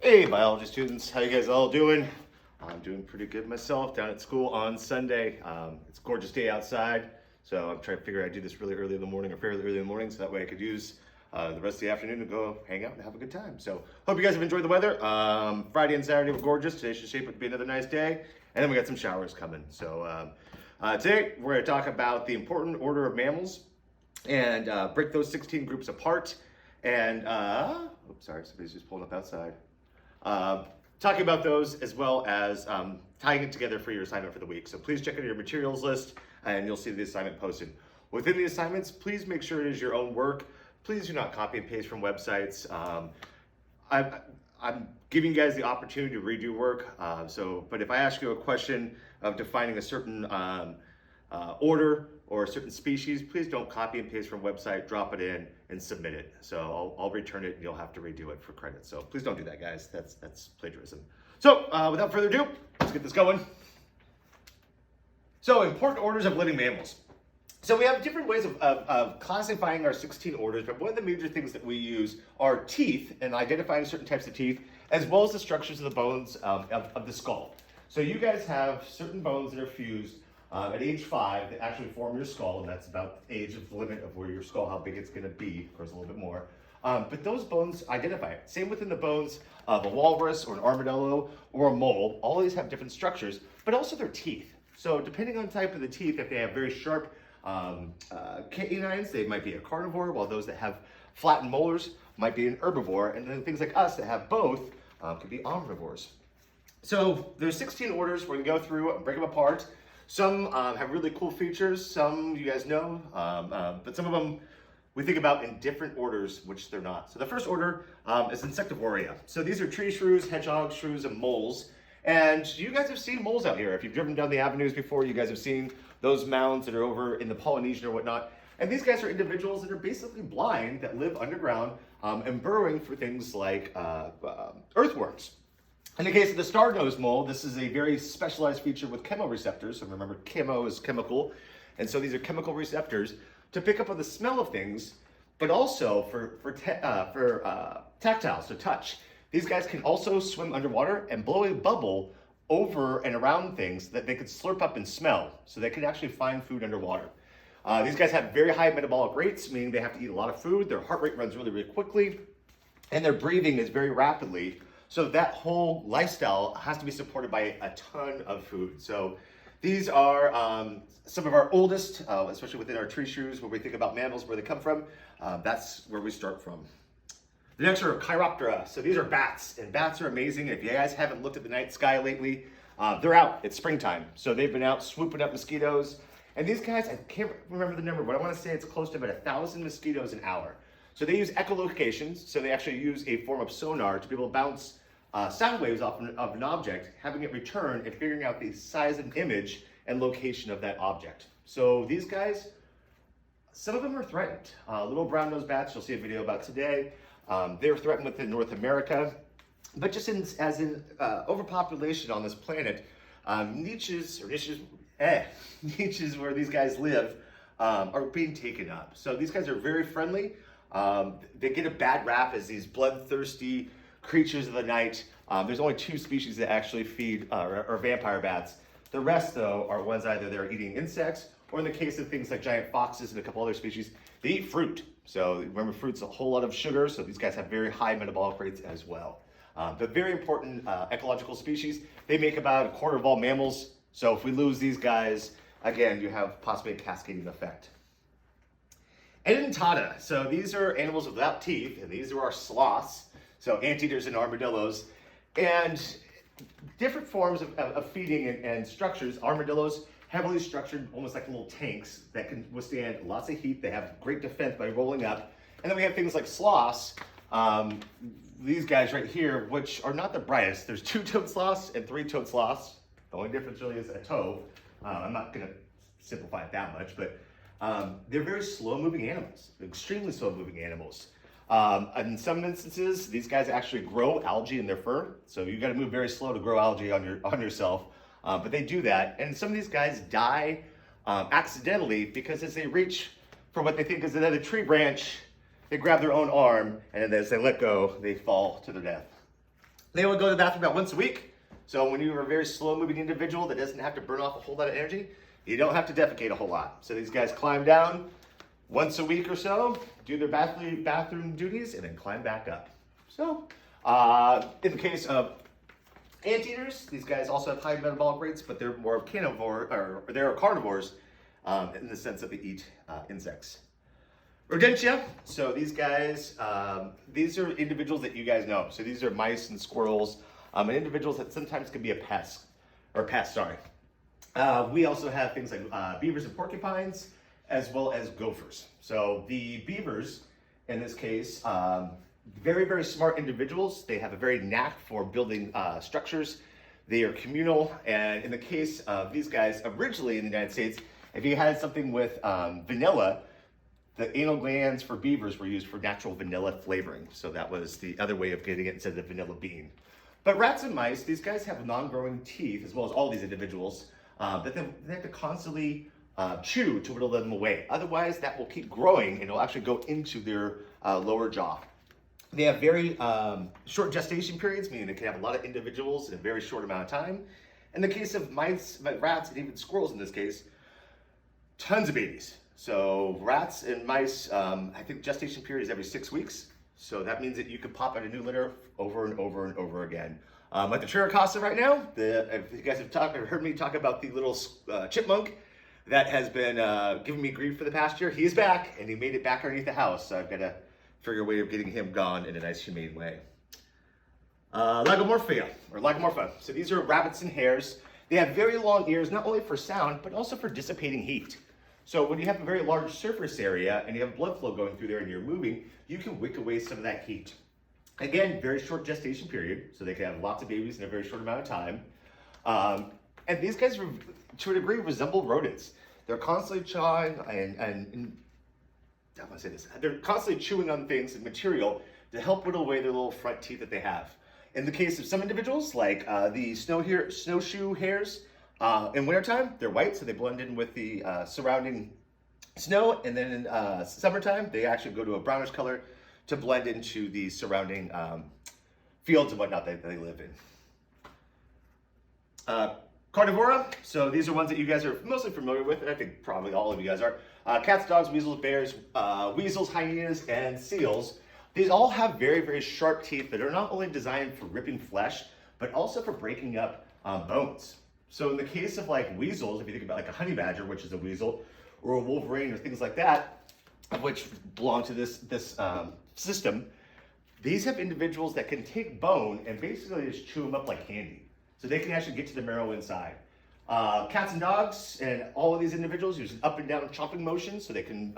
Hey biology students, how you guys all doing? I'm doing pretty good myself down at school on Sunday. It's a gorgeous day outside, so I'm trying to figure out I do this really early in the morning or fairly early in the morning so that way I could use the rest of the afternoon to go hang out and have a good time. So hope you guys have enjoyed the weather. Friday and Saturday were gorgeous. Today should shape up to be another nice day. And then we got some showers coming. So today we're going to talk about the important order of mammals and break those 16 groups apart. And, oops, sorry, somebody's just pulling up outside. Talking about those as well as tying it together for your assignment for the week. So please check out your materials list and you'll see the assignment posted. Within the assignments, please make sure it is your own work. Please do not copy and paste from websites. I'm giving you guys the opportunity to redo work. But if I ask you a question of defining a certain order or a certain species, please don't copy and paste from website, drop it in and submit it. So I'll return it and you'll have to redo it for credit. So please don't do that, guys. That's plagiarism. So without further ado, let's get this going. So important orders of living mammals. So we have different ways of classifying our 16 orders, but one of the major things that we use are teeth and identifying certain types of teeth, as well as the structures of the bones of the skull. So you guys have certain bones that are fused at age 5 that actually form your skull, and that's about the age of the limit of where your skull, how big it's gonna be, of course a little bit more. But those bones identify it. Same within the bones of a walrus or an armadillo or a mole. All these have different structures, but also their teeth. So depending on the type of the teeth, if they have very sharp canines, they might be a carnivore, while those that have flattened molars might be an herbivore, and then things like us that have both could be omnivores. So there's 16 orders. We're gonna go through and break them apart. Some have really cool features, some you guys know, but some of them we think about in different orders, which they're not. So the first order is Insectivoria. So these are tree shrews, hedgehogs, shrews, and moles. And you guys have seen moles out here. If you've driven down the avenues before, you guys have seen those mounds that are over in the Polynesian or whatnot. And these guys are individuals that are basically blind that live underground and burrowing for things like earthworms. In the case of the star-nosed mole, this is a very specialized feature with chemoreceptors. So remember, chemo is chemical. And so these are chemical receptors to pick up on the smell of things, but also for tactile, so touch. These guys can also swim underwater and blow a bubble over and around things that they could slurp up and smell. So they can actually find food underwater. These guys have very high metabolic rates, meaning they have to eat a lot of food. Their heart rate runs really, really quickly, and their breathing is very rapidly. So that whole lifestyle has to be supported by a ton of food. So these are some of our oldest, especially within our tree shrews, where we think about mammals, where they come from. That's where we start from. The next are Chiroptera. So these are bats, and bats are amazing. If you guys haven't looked at the night sky lately, they're out. It's springtime. So they've been out swooping up mosquitoes. And these guys, I can't remember the number, but I want to say it's close to about 1,000 mosquitoes an hour. So they use echolocations, so they actually use a form of sonar to be able to bounce sound waves off of an object, having it return and figuring out the size and image and location of that object. So these guys, some of them are threatened. Little brown-nosed bats, you'll see a video about today. They're threatened within North America, but just as in overpopulation on this planet, niches where these guys live are being taken up. So these guys are very friendly. They get a bad rap as these bloodthirsty creatures of the night. There's only 2 species that actually feed or vampire bats. The rest, though, are ones either they're eating insects, or in the case of things like giant foxes and a couple other species, they eat fruit. So remember, fruit's a whole lot of sugar, so these guys have very high metabolic rates as well. But very important ecological species. They make about 1/4 of all mammals. So if we lose these guys, again, you have possibly a cascading effect. Edentata. So these are animals without teeth, and these are our sloths. So anteaters and armadillos. And different forms of feeding and structures. Armadillos, heavily structured, almost like little tanks that can withstand lots of heat. They have great defense by rolling up. And then we have things like sloths. These guys right here, which are not the brightest. There's 2-toed sloths and 3-toed sloths. The only difference really is a toe. I'm not gonna simplify it that much, but they're very slow-moving animals, extremely slow-moving animals. In some instances, these guys actually grow algae in their fur, so you got to move very slow to grow algae on yourself. But they do that, and some of these guys die accidentally because as they reach for what they think is another tree branch, they grab their own arm, and as they let go, they fall to their death. They will go to the bathroom about once a week. So when you're a very slow-moving individual that doesn't have to burn off a whole lot of energy, you don't have to defecate a whole lot. So these guys climb down once a week or so, do their bathroom duties, and then climb back up. So in the case of anteaters, these guys also have high metabolic rates, but they're more carnivore, or they're carnivores in the sense that they eat insects. Rodentia, so these guys, these are individuals that you guys know. So these are mice and squirrels, and individuals that sometimes can be a pest. We also have things like beavers and porcupines, as well as gophers. So the beavers, in this case, very, very smart individuals. They have a very knack for building structures. They are communal, and in the case of these guys, originally in the United States, if you had something with vanilla, the anal glands for beavers were used for natural vanilla flavoring. So that was the other way of getting it instead of the vanilla bean. But rats and mice, these guys have non-growing teeth, as well as all these individuals, that they have to constantly chew to whittle them away. Otherwise, that will keep growing and it'll actually go into their lower jaw. They have very short gestation periods, meaning they can have a lot of individuals in a very short amount of time. In the case of mice, rats, and even squirrels in this case, tons of babies. So rats and mice, I think gestation period is every 6 weeks. So that means that you can pop out a new litter over and over and over again. Like the Chiricahsa right now, if you guys have heard me talk about the little chipmunk that has been giving me grief for the past year, he's back and he made it back underneath the house. So I've got to figure a way of getting him gone in a nice humane way. Lagomorpha. So these are rabbits and hares. They have very long ears, not only for sound, but also for dissipating heat. So when you have a very large surface area and you have blood flow going through there and you're moving, you can wick away some of that heat. Again, very short gestation period, so they can have lots of babies in a very short amount of time. And these guys, to a degree, resemble rodents. They're constantly chawing they're constantly chewing on things and material to help whittle away their little front teeth that they have. In the case of some individuals, like the snowshoe hares, in wintertime, they're white, so they blend in with the surrounding snow, and then in summertime, they actually go to a brownish color to blend into the surrounding fields and whatnot that they live in. Carnivora, so these are ones that you guys are mostly familiar with, and I think probably all of you guys are. Cats, dogs, weasels, bears, weasels, hyenas, and seals. These all have very, very sharp teeth that are not only designed for ripping flesh, but also for breaking up bones. So in the case of like weasels, if you think about like a honey badger, which is a weasel, or a wolverine, or things like that, which belong to this system, these have individuals that can take bone and basically just chew them up like candy. So they can actually get to the marrow inside. Cats and dogs and all of these individuals use an up and down chomping motion so they can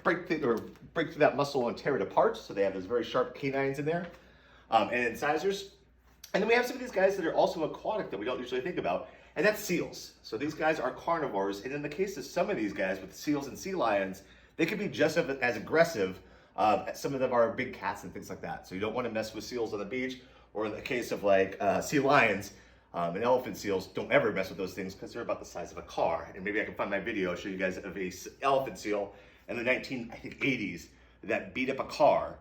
break through that muscle and tear it apart. So they have those very sharp canines in there and incisors. And then we have some of these guys that are also aquatic that we don't usually think about, and that's seals. So these guys are carnivores, and in the case of some of these guys with seals and sea lions, they can be just as aggressive. Some of them are big cats and things like that. So you don't want to mess with seals on the beach, or in the case of like sea lions and elephant seals, don't ever mess with those things because they're about the size of a car. And maybe I can find my video, show you guys of a elephant seal in the 1980s that beat up a car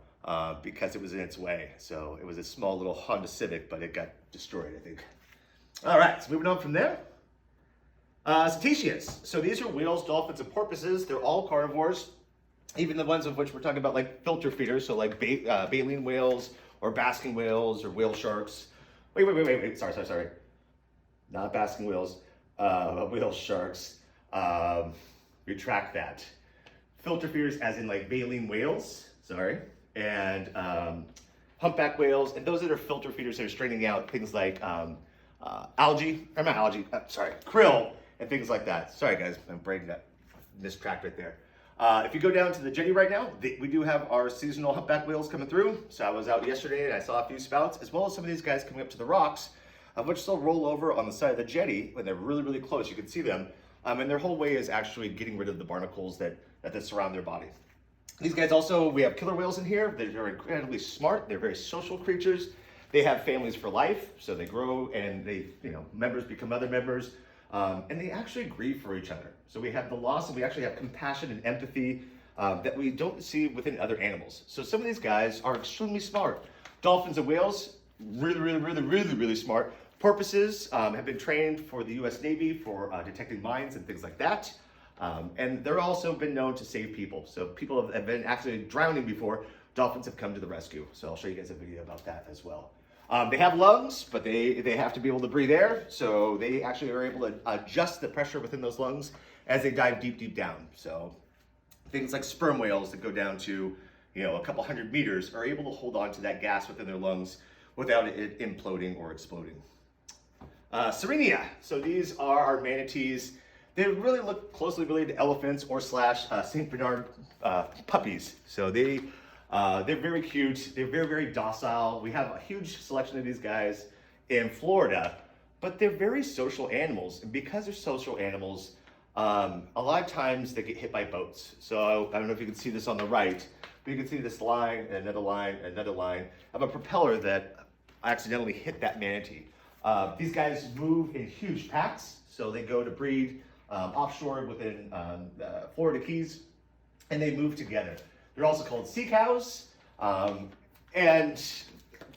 because it was in its way. So it was a small little Honda Civic, but it got destroyed, I think. All right, so moving on from there. Cetaceans. So these are whales, dolphins, and porpoises. They're all carnivores, even the ones of which we're talking about like filter feeders, so like baleen whales or basking whales or whale sharks. Wait. Sorry. Not basking whales, whale sharks. Retract that. Filter feeders as in like baleen whales, and humpback whales, and those that are filter feeders that are straining out things like krill and things like that. Sorry guys, my brain got mistracked right there. If you go down to the jetty right now, we do have our seasonal humpback whales coming through. So I was out yesterday and I saw a few spouts, as well as some of these guys coming up to the rocks, of which they'll roll over on the side of the jetty when they're really, really close. You can see them. And their whole way is actually getting rid of the barnacles that surround their body. These guys also, we have killer whales in here. They're incredibly smart. They're very social creatures. They have families for life, so they grow and members become other members. And they actually grieve for each other. So we have the loss, and we actually have compassion and empathy that we don't see within other animals. So some of these guys are extremely smart. Dolphins and whales, really smart. Porpoises have been trained for the U.S. Navy for detecting mines and things like that. And they're also been known to save people. So people have been actually drowning before. Dolphins have come to the rescue. So I'll show you guys a video about that as well. They have lungs, but they have to be able to breathe air. So they actually are able to adjust the pressure within those lungs as they dive deep down. So things like sperm whales that go down to, a couple hundred meters are able to hold on to that gas within their lungs without it imploding or exploding. Sirenia. So these are our manatees. They really look closely related to elephants or St. Bernard puppies. So they're very cute. They're very docile. We have a huge selection of these guys in Florida, but they're very social animals. And because they're social animals, a lot of times they get hit by boats. So I don't know if you can see this on the right, but you can see this line, and another line, and another line of a propeller that accidentally hit that manatee. These guys move in huge packs, so they go to breed offshore within Florida Keys, and they move together. They're also called sea cows, and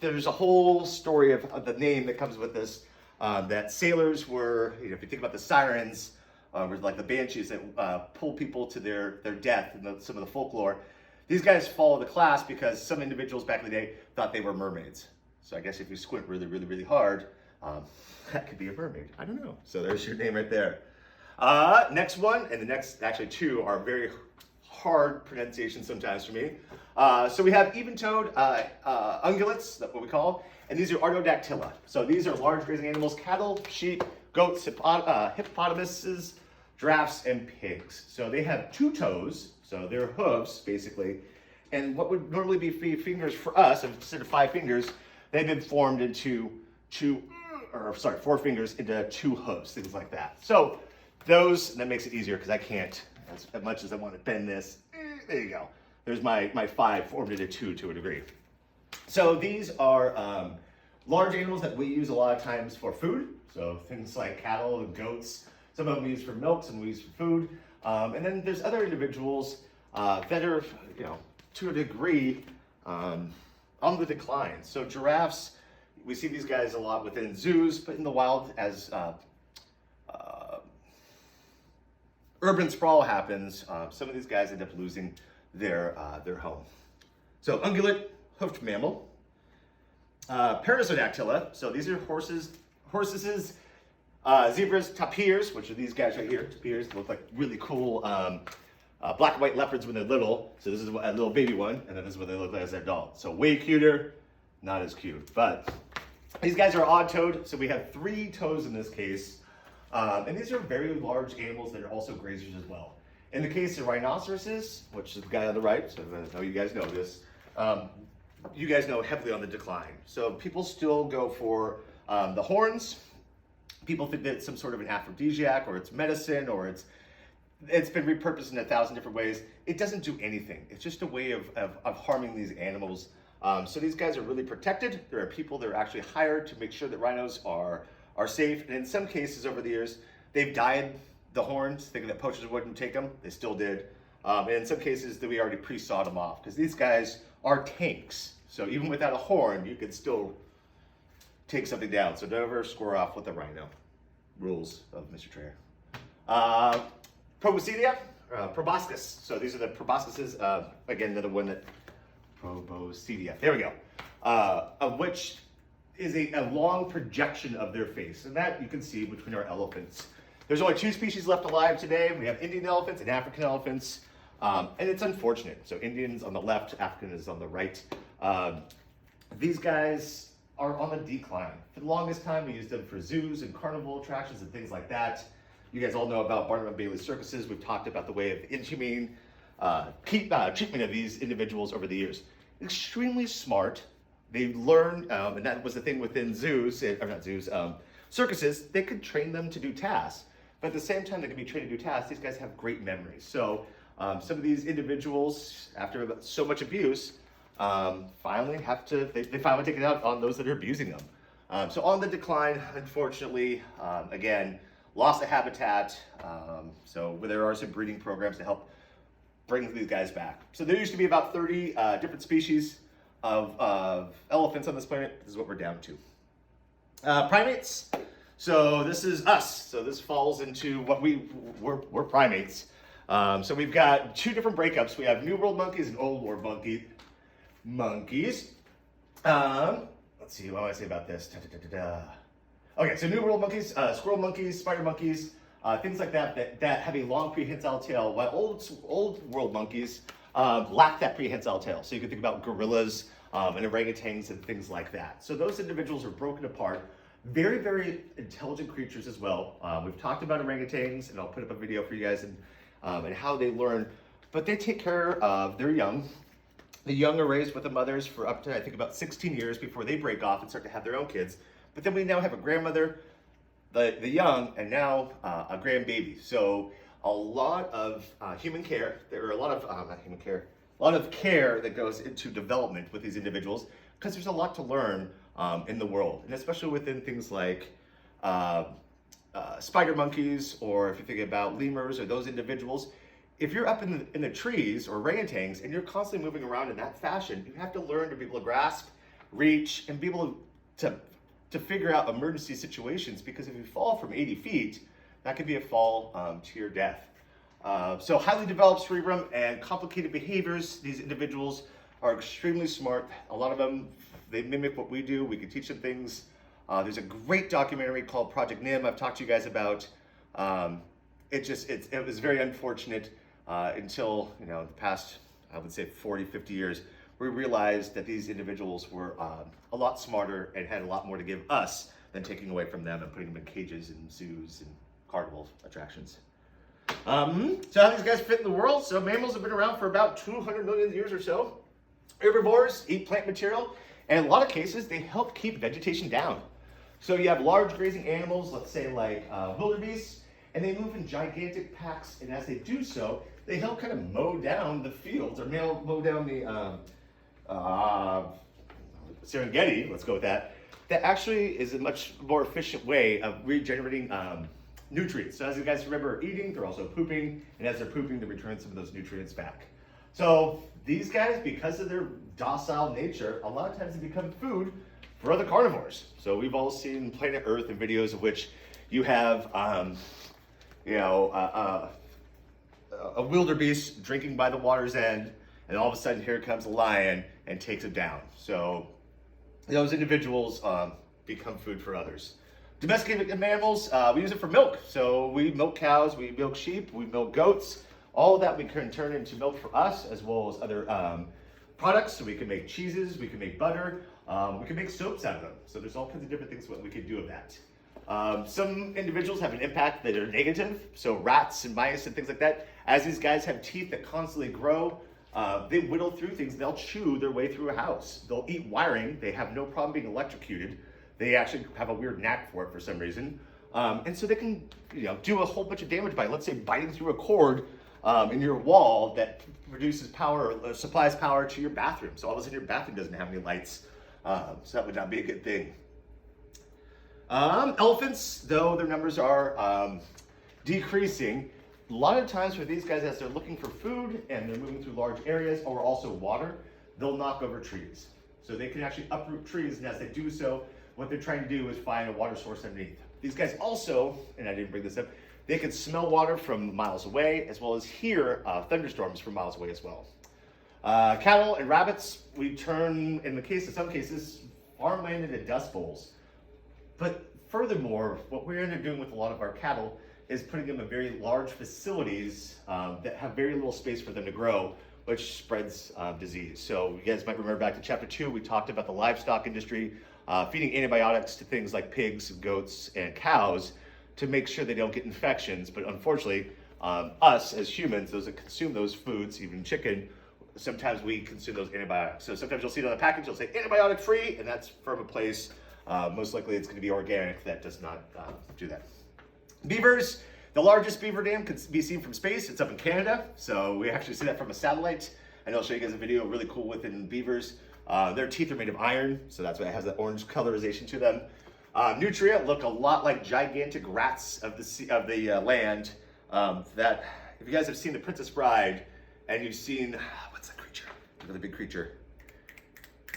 there's a whole story of the name that comes with this, that sailors were, if you think about the sirens, were like the banshees that pull people to their death in some of the folklore. These guys follow the class because some individuals back in the day thought they were mermaids. So I guess if you squint really hard, that could be a mermaid. I don't know. So there's your name right there. Next one, and the next actually two are very hard pronunciation sometimes for me. So we have even-toed ungulates, that's what we call them, and these are Artodactyla. So these are large grazing animals: cattle, sheep, goats, hippopotamuses, giraffes, and pigs. So they have two toes, so they're hooves basically, and what would normally be fingers for us, instead of 5 fingers, they've been formed into 4 fingers into 2 hooves, things like that. So that makes it easier because I can't, as much as I want to bend this, there you go. There's my 5 formed into 2 to a degree. So these are large animals that we use a lot of times for food. So things like cattle and goats. Some of them we use for milk, some we use for food. And then there's other individuals that are, to a degree, on the decline. So giraffes, we see these guys a lot within zoos, but in the wild, as urban sprawl happens, some of these guys end up losing their home. So ungulate, hoofed mammal. Perissodactyla, so these are horses, zebras, tapirs, which are these guys right here. Tapirs look like really cool black and white leopards when they're little. So this is a little baby one, and then this is what they look like as they're adult. So way cuter, not as cute. But these guys are odd-toed, so we have 3 toes in this case. And these are very large animals that are also grazers as well. In the case of rhinoceroses, which is the guy on the right, so I know you guys know this, you guys know heavily on the decline. So people still go for the horns. People think that it's some sort of an aphrodisiac, or it's medicine, or it's been repurposed in 1,000 different ways. It doesn't do anything. It's just a way of harming these animals. So these guys are really protected. There are people that are actually hired to make sure that rhinos are safe. And in some cases over the years, they've dyed the horns, thinking that poachers wouldn't take them. They still did. And in some cases, we already pre-sawed them off, because these guys are tanks. So even without a horn, you could still take something down. So don't ever square off with a rhino. Rules of Mr. Trayer. Proboscis. So these are the proboscises. Again, another one that Proboscidea. There we go. Of which is a long projection of their face, and that you can see between our elephants. There's only 2 species left alive today. We have Indian elephants and African elephants, and it's unfortunate. So Indian's on the left, African is on the right. These guys are on the decline. For the longest time, we used them for zoos and carnival attractions and things like that. You guys all know about Barnum and Bailey circuses. We've talked about the way of inhumane treatment of these individuals over the years. Extremely smart. They learned, and that was the thing within circuses, they could train them to do tasks. But at the same time they could be trained to do tasks, these guys have great memories. So some of these individuals, after so much abuse, finally they finally take it out on those that are abusing them. So on the decline, unfortunately, again, loss of habitat. So there are some breeding programs to help bring these guys back. So there used to be about 30 different species of elephants on this planet. This is what we're down to. Primates. So this is us. So this falls into what we're primates. So we've got two different breakups. We have New World monkeys and Old World monkeys. Let's see, what do I say about this? Okay, so New World monkeys, squirrel monkeys, spider monkeys, things like that have a long prehensile tail, while old world monkeys lack that prehensile tail. So you can think about gorillas and orangutans and things like that. So those individuals are broken apart. Very, very intelligent creatures as well. We've talked about orangutans, and I'll put up a video for you guys and how they learn, but they take care of their young. The young are raised with the mothers for up to, I think, about 16 years before they break off and start to have their own kids. But then we now have a grandmother, the young, and now a grandbaby. So a lot of human care, there are a lot of, not human care, a lot of care that goes into development with these individuals, because there's a lot to learn in the world, and especially within things like spider monkeys, or if you're thinking about lemurs or those individuals. If you're up in the trees or orangutans and you're constantly moving around in that fashion, you have to learn to be able to grasp, reach, and be able to figure out emergency situations, because if you fall from 80 feet, that could be a fall to your death. So highly developed cerebrum and complicated behaviors. These individuals are extremely smart. A lot of them, they mimic what we do. We can teach them things. There's a great documentary called Project NIM I've talked to you guys about. It was very unfortunate until, the past, I would say 40, 50 years, we realized that these individuals were a lot smarter and had a lot more to give us than taking away from them and putting them in cages and zoos and carnival attractions. So how these guys fit in the world? So mammals have been around for about 200 million years or so. Herbivores eat plant material, and in a lot of cases, they help keep vegetation down. So you have large grazing animals, let's say like wildebeest, and they move in gigantic packs, and as they do so, they help kind of mow down the fields, or mow down the Serengeti, let's go with that. That actually is a much more efficient way of regenerating nutrients. So as you guys remember eating, they're also pooping, and as they're pooping, they return some of those nutrients back. So these guys, because of their docile nature, a lot of times they become food for other carnivores. So we've all seen Planet Earth and videos of which you have, a wildebeest drinking by the water's end, and all of a sudden here comes a lion and takes it down. So those individuals become food for others. Domesticated mammals, we use it for milk. So we milk cows, we milk sheep, we milk goats. All of that we can turn into milk for us, as well as other products. So we can make cheeses, we can make butter, we can make soaps out of them. So there's all kinds of different things what we can do with that. Some individuals have an impact that are negative. So rats and mice and things like that. As these guys have teeth that constantly grow, they whittle through things. They'll chew their way through a house. They'll eat wiring. They have no problem being electrocuted. They actually have a weird knack for it for some reason. And so they can, do a whole bunch of damage by, let's say, biting through a cord in your wall that produces power, supplies power to your bathroom. So all of a sudden your bathroom doesn't have any lights. So that would not be a good thing. Elephants, though their numbers are decreasing, a lot of times for these guys, as they're looking for food and they're moving through large areas or also water, they'll knock over trees. So they can actually uproot trees, and as they do so, what they're trying to do is find a water source underneath. These guys also, and I didn't bring this up, they can smell water from miles away, as well as hear thunderstorms from miles away as well. Cattle and rabbits, we turn, in the case of some cases, farmland into dust bowls. But furthermore, what we end up doing with a lot of our cattle is putting them in very large facilities that have very little space for them to grow, which spreads disease. So you guys might remember back to chapter 2, we talked about the livestock industry, feeding antibiotics to things like pigs, goats, and cows to make sure they don't get infections. But unfortunately, us as humans, those that consume those foods, even chicken, sometimes we consume those antibiotics. So sometimes you'll see it on the package, you'll say antibiotic free, and that's from a place, most likely it's going to be organic, that does not do that. Beavers, the largest beaver dam can be seen from space. It's up in Canada, so we actually see that from a satellite. And I'll show you guys a video really cool within beavers. Their teeth are made of iron, so that's why it has that orange colorization to them. Nutria look a lot like gigantic rats of the land. That if you guys have seen The Princess Bride and you've seen what's that creature? Another big creature.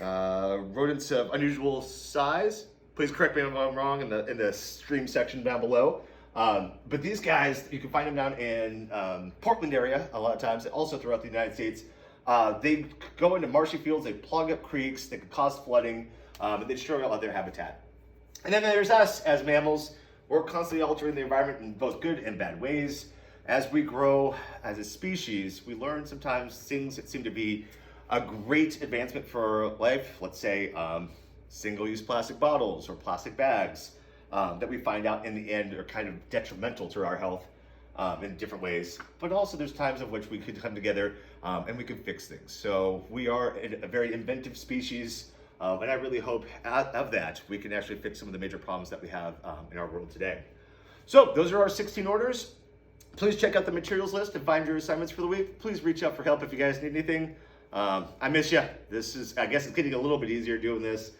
Rodents of unusual size. Please correct me if I'm wrong in the stream section down below. But these guys, you can find them down in Portland area a lot of times, also throughout the United States. They go into marshy fields, they plug up creeks, they can cause flooding, and they destroy all of their habitat. And then there's us as mammals. We're constantly altering the environment in both good and bad ways. As we grow as a species, we learn sometimes things that seem to be a great advancement for life. Let's say single-use plastic bottles or plastic bags that we find out in the end are kind of detrimental to our health in different ways. But also there's times of which we could come together and we can fix things. So we are a very inventive species. And I really hope out of that we can actually fix some of the major problems that we have in our world today. So those are our 16 orders. Please check out the materials list and find your assignments for the week. Please reach out for help if you guys need anything. I miss you. I guess it's getting a little bit easier doing this.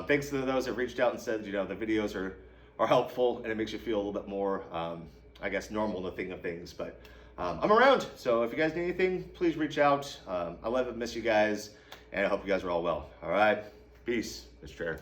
Thanks to those that reached out and said, the videos are helpful and it makes you feel a little bit more, I guess, normal in the thing of things. But I'm around. So if you guys need anything, please reach out. I love and miss you guys. And I hope you guys are all well. All right. Peace. Mr. Chair.